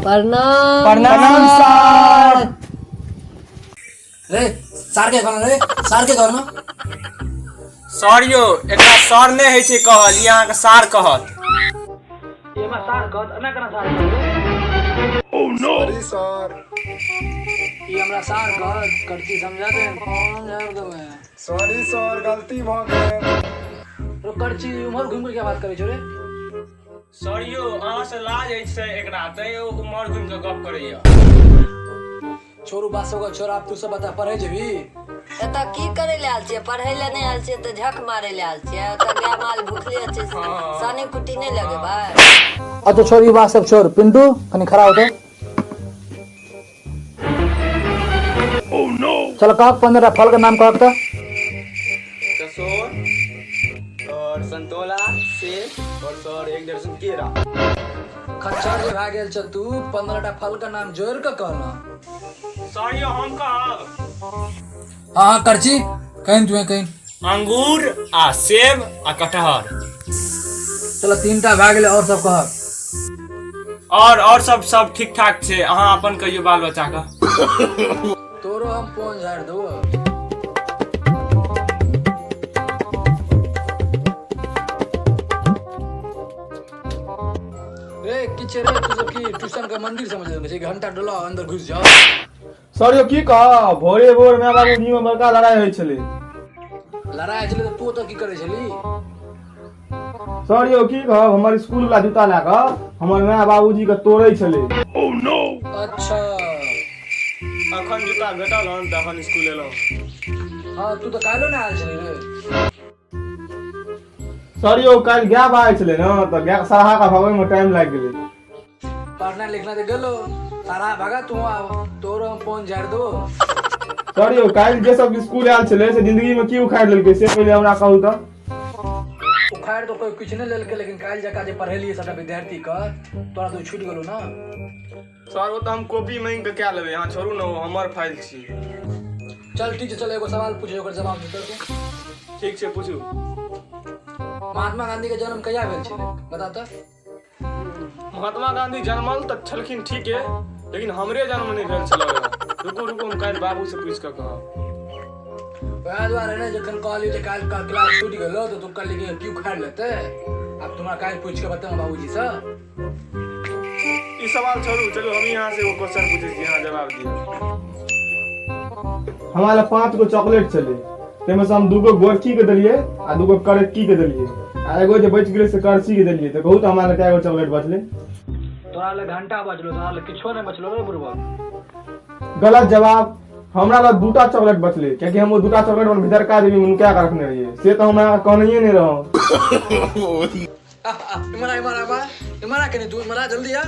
प्रणाम प्रणाम सर। रे सार के कहना रे सार के कहना सर यो एकरा सर ने है छै कहल ई अहाँ के सार कहत एमा सार कहत अना कना सार कहत ओह नो सॉरी सर। ई हमरा सार कहत करती समझा दे कौन जान दो सॉरी सर, गलती भ गेल। रो करची उमर घुम के क्या बात करे छो रे। सर यो अहाँ से लाज है छै एकरा तै ओ उमर घुम के गप करैया छोरू बासो का छोरा आप तू सब बता पढ़े जेबी एतऽ की करे ले आल छियै? पढ़ै ले नहीं आल छियै तऽ झक मारे ले आल छियै। एतऽ गाय माल भूखले छै, सानी कुटी नहीं लगे भाई। अच्छा छोरी बात सब छोड़, पिंटू कनी खड़ा होते। ओह नो चलो कहा 15 फल का नाम कहत का कसोर और संतोला सेब और सर एक दर्जन केरा खच्चर जे भा गेल छ तू 15टा फल का नाम जोड़ के कहना। सर यो हम कहब हां करची कहीं तू कहीं अंगूर आ सेब आ कटहर चलो 3टा भा गेल और सब कह। और सब ठीक ठाक छै अहाँ अपन कहियो बाल बच्चा का तोरो हम फोन झाड़ दो। रे किचे रे तू सब की ट्यूशन का मंदिर समझ ले घंटा डोला अंदर घुस जाओ। सर यो की कह भोरे भोर में बाबूजी में बड़का लड़ाई होय छले। लड़ाई छले तो तू तो की करे छली? सर यो की कह हमर स्कूल वाला जूता ला के हमर माय बाबूजी के तोड़ै छले। ओह नो अच्छा अखन जूता भेटल हन त अखन स्कूल एलौ हां तू तो कालो ना आल छली रे। सर यो काल गाय बाय छले न त गाय सरहा का भगवे में टाइम लाग गेले। पढ़ना लिखना दे गेलो सारा भागा तू तोरो हम फोन झाड़ दो। सर यो काल जे सब स्कूल आल छले से जिंदगी में की उखाड़ लेलकै से पहले हमरा कहू त। उखाड़ तो कोई कुछ नहीं लेलके लेकिन काल जका जे पढ़ेली सबटा विद्यार्थी का तोरा तो छूट गेलो ना। सर वो तो हम कॉपी मांग के क्या लेबे यहाँ छोड़ू ना वो हमर फाइल छी। चल ठीक है चल एगो सवाल पूछे ओकर जवाब दे तू। ठीक छै पूछू। महात्मा गांधी के जन्म कहिया भेल छले बता त। महात्मा गांधी जन्मल त छलखिन ठीक है लेकिन हमरे जन्म नहीं भेल छल। रुकू हम काल बाबू से पूछ के कहब। वह द्वारा ने जखन कॉलेज काल का क्लास छूट गेलो तो तू कल के क्यों खाड़ लेते। अब तुम्हारा काल पूछ के बताओ बाबूजी से। ई सवाल छोड़ू चलो हम यहाँ से वो क्वेश्चन पूछे छी यहाँ जवाब दियो। हमारा 5 गो चॉकलेट छले तेमे से हम 2 गो गोरकी के देलिए आ 2 गो करक्की के देलिए आ एगो जे बच गेले से करची के देलिए त बहुत हमारा क्या गो चॉकलेट बचले। तोरा ले घंटा बचलो तोरा ले किछो नहीं बचलो रे बुरबा। गलत जवाब। हमरा ला 2टा चॉकलेट बचले क्योंकि हम वो 2टा चॉकलेट में भीतर का देवी उनका का रखने रहिए से तो हमरा कहनिए नहीं रहो। इमरा के तू इमरा जल्दी आ।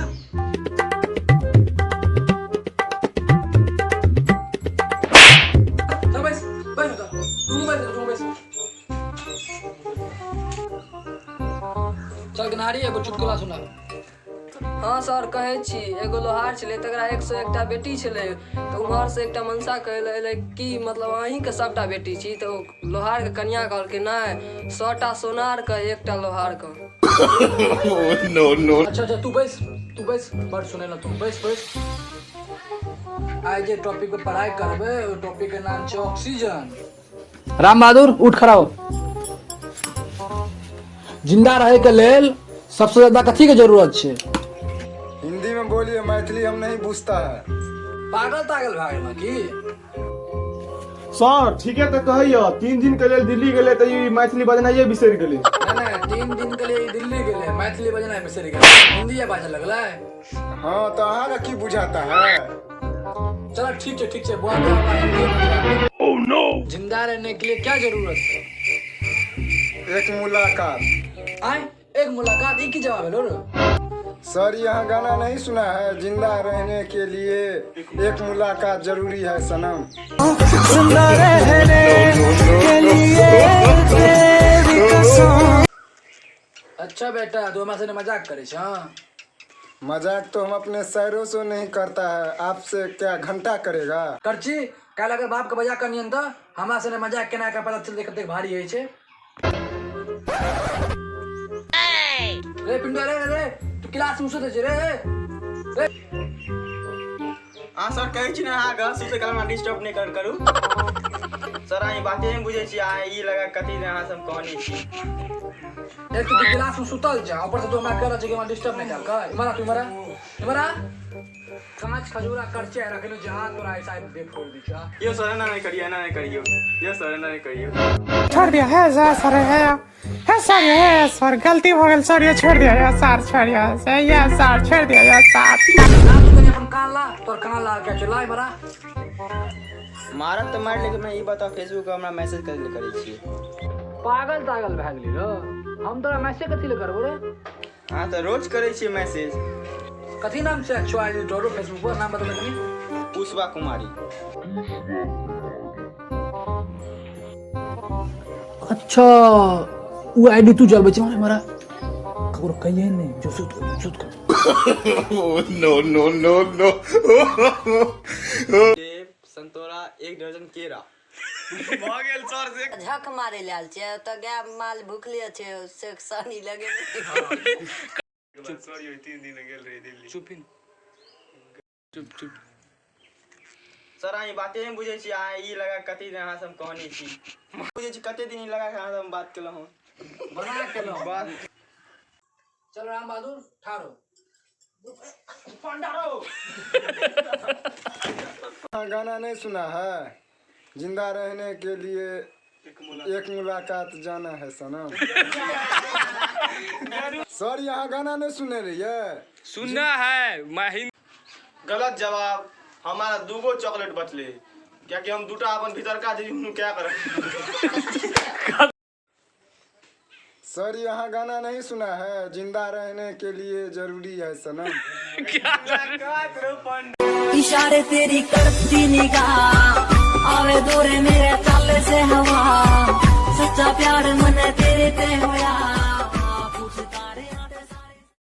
चल बस बस तू बस चल गनारी एगो चुटकुला सुना। हाँ सर कहे छी एगो लोहार छले तकरा 101टा बेटी छले तो उम्हर से एकटा मनसा कहले कि मतलब अहीं के सबटा बेटी छी तो लोहार के कन्या कहल के नहीं 100टा सोनार का 1टा लोहार का। नो नो अच्छा तू बस बड़ सुने ना तू बस आज जे टॉपिक पे पढ़ाई करबे ओ टॉपिक के नाम छै ऑक्सीजन। राम बहादुर उठ खड़ा हो। जिंदा रहे के लेल सबसे ज्यादा कथी के जरूरत छै? हिंदी में बोलिए, मैथिली हम नहीं पूछता है। पागल भागल ना की? सर ठीक है तो कहियो 3 दिन के लेल दिल्ली गेले त ई मैथिली बजनाइए बिसरि गेले। नहीं 3 दिन के लिए दिल्ली गेले मैथिली बजना बिसरि गेले हिंदी या बाजे लगला। हाँ तो अहाँ का की बुझाता है। चलो ठीक है बहुत हिंदी। ओह नो जिंदा रहने के लिए क्या जरूरत है? एक मुलाकात। आए एक मुलाकात एक ही जवाब है लो। सर यहाँ गाना नहीं सुना है, जिंदा रहने के लिए एक मुलाकात जरूरी है सनम। जिंदा रहने के लिए तेरी कसम। अच्छा बेटा दो मासे ने मजाक करे छ। मजाक तो हम अपने शायरों से नहीं करता है, आपसे क्या घंटा करेगा। करची कल अगर बाप का मजाक करनी था हमरा से ने मजाक केना का पता चल कते भारी है छे। रे पिंडो रे तू क्लास में सुते छे रे। हाँ सर कहै छी ना हाँ सुते काल में डिस्टर्ब नहीं करू सर अहीं बाते नहीं बुझे छी आ ई लगा कथी ने अहाँ सब कहनी छी एक तो क्लास में सुतल जा ऊपर से तो हमरा कह रहा छै कि हमरा डिस्टर्ब नहीं कर इमरा तू इमरा कांच खजूरा करचे रखने जहां तोरा ऐसा दे फोड़ दी छा यो सर ना नहीं करियो यो सर ना नहीं करियो छोड़ दिया है सर है सर गलती हो गई सर ये छोड़ दिया है सर छोड़ दिया है ये सर छोड़ दिया है सर ना तू कने अपन कान ला तोर कान ला के चला इमरा मारत तो मार लेकिन मैं ई बताओ फेसबुक हमरा मैसेज करे छी पागल भए गेली रो हम तोरा मैसेज कथि ले करबो रे हाँ तो रोज करे छी मैसेज कथी नाम से एक्चुअली डोरो फेसबुक पर नाम बता दे पुष्पा कुमारी अच्छा वो आईडी तू चल बच्चा हमारा खबर कहिए नहीं जो सुत कर no. सेब संतोरा 1 दर्जन केरा भ गेल सर से झक मारे लाल छै त गाय माल भूखले छै से सानी लगे सॉरी 3 दिन गेल रही दिल्ली चुप सर अहीं बाते नहीं बुझे छी आ ई लगा कथी ने अहाँ सब कहनी छी बुझे छी कते दिन लगा के अहाँ सब बात केलो हूं बना के लो बात चल राम बहादुर ठारो गाना नहीं सुना है जिंदा रहने के लिए एक मुलाकात जाना है सनम। सर यहाँ गाना नहीं सुने रहिए सुनना है गलत जवाब हमारा 2गो चॉकलेट बचले क्या कि हम दूटा अपन भीतर का जी क्या करें सर यहाँ गाना नहीं सुना है जिंदा रहने के लिए जरूरी है सनम। इशारे तेरी करती निगाह आवे दूर मेरे ताले से हवा